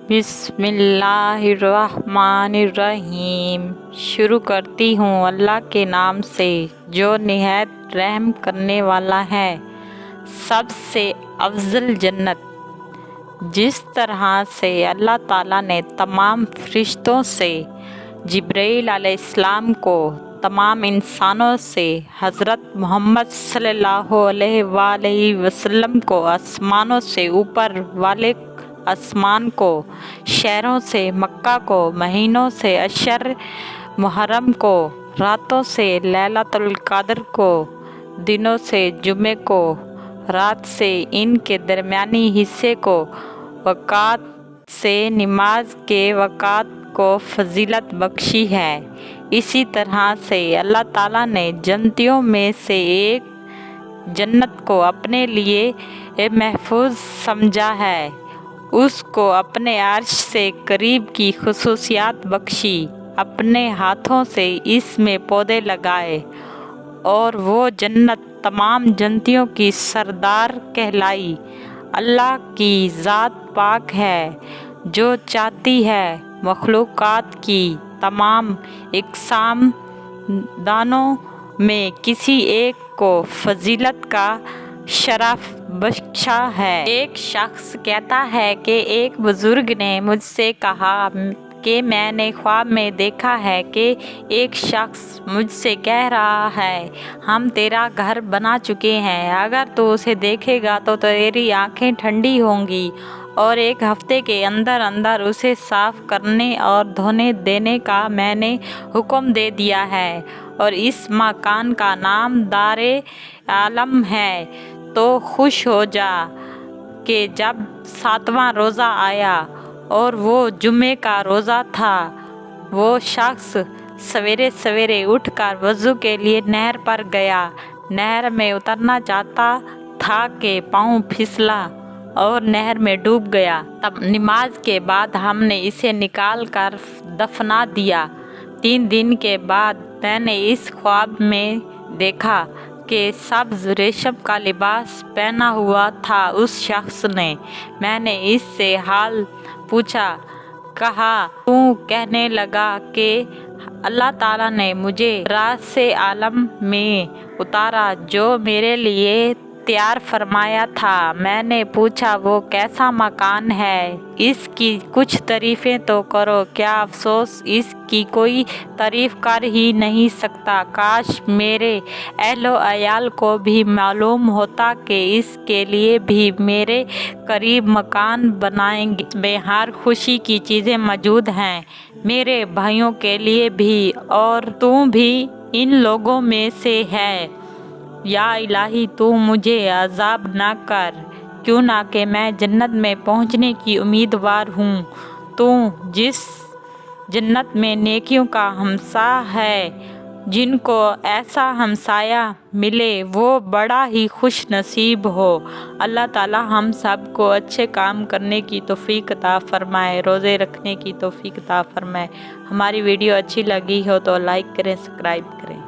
बिस्मिल्लाहिर्रहमानिर्रहीम। शुरू करती हूँ अल्लाह के नाम से जो निहायत रहम करने वाला है। सबसे अफजल जन्नत। जिस तरह से अल्लाह ताला ने तमाम फरिश्तों से जिब्राइल अलैहिस्सलाम को, तमाम इंसानों से हज़रत मोहम्मद सल्लल्लाहु अलैहि वसल्लम को, आसमानों से ऊपर वाले आसमान को, शहरों से मक्का को, महीनों से अशर मुहर्रम को, रातों से लैलतुल क़द्र को, दिनों से जुमे को, रात से इनके दरमियानी हिस्से को, वक़ात से नमाज के वक़ात को फजीलत बख्शी है। इसी तरह से अल्लाह ताला ने जन्नतियों में से एक जन्नत को अपने लिए महफूज समझा है, उसको अपने अर्श से करीब की खुसूसियात बख्शी, अपने हाथों से इसमें पौधे लगाए और वो जन्नत तमाम जन्नतियों की सरदार कहलाई। अल्लाह की ज़ात पाक है जो चाहती है मखलूक़ात की तमाम इक़साम दानों में किसी एक को फजीलत का शरफ बख्शा है। एक शख्स कहता है कि एक बुज़ुर्ग ने मुझसे कहा कि मैंने ख्वाब में देखा है कि एक शख्स मुझसे कह रहा है, हम तेरा घर बना चुके हैं, अगर तू उसे देखेगा तो तेरी आंखें ठंडी होंगी और एक हफ्ते के अंदर अंदर उसे साफ़ करने और धोने देने का मैंने हुक्म दे दिया है और इस मकान का नाम दारे आलम है। तो खुश हो जा कि जब 7वां रोज़ा आया और वो जुमे का रोज़ा था, वो शख्स सवेरे सवेरे उठकर वज़ू के लिए नहर पर गया। नहर में उतरना चाहता था कि पाँव फिसला और नहर में डूब गया। तब नमाज के बाद हमने इसे निकाल कर दफना दिया। 3 दिन के बाद मैंने इस ख्वाब में देखा कि सब्ज़ रेशम का लिबास पहना हुआ था उस शख्स ने। मैंने इससे हाल पूछा, कहा तू कहने लगा कि अल्लाह ताला ने मुझे रासे आलम में उतारा जो मेरे लिए तैयार फरमाया था। मैंने पूछा वो कैसा मकान है, इसकी कुछ तारीफ़ें तो करो। क्या अफसोस इसकी कोई तारीफ़ कर ही नहीं सकता। काश मेरे अहलो अयाल को भी मालूम होता कि इसके लिए भी मेरे करीब मकान बनाएंगे। इसमें हर खुशी की चीज़ें मौजूद हैं, मेरे भाइयों के लिए भी, और तू भी इन लोगों में से है। या इलाही तू मुझे अज़ाब ना कर, क्यों ना कि मैं जन्नत में पहुंचने की उम्मीदवार हूँ। तू जिस जन्नत में नेकियों का हमसा है, जिनको ऐसा हमसाया मिले वो बड़ा ही खुश नसीब हो। अल्लाह ताला हम सब को अच्छे काम करने की तौफीक अता फरमाए, रोज़े रखने की तौफीक अता फरमाए। हमारी वीडियो अच्छी लगी हो तो लाइक करें, सब्सक्राइब करें।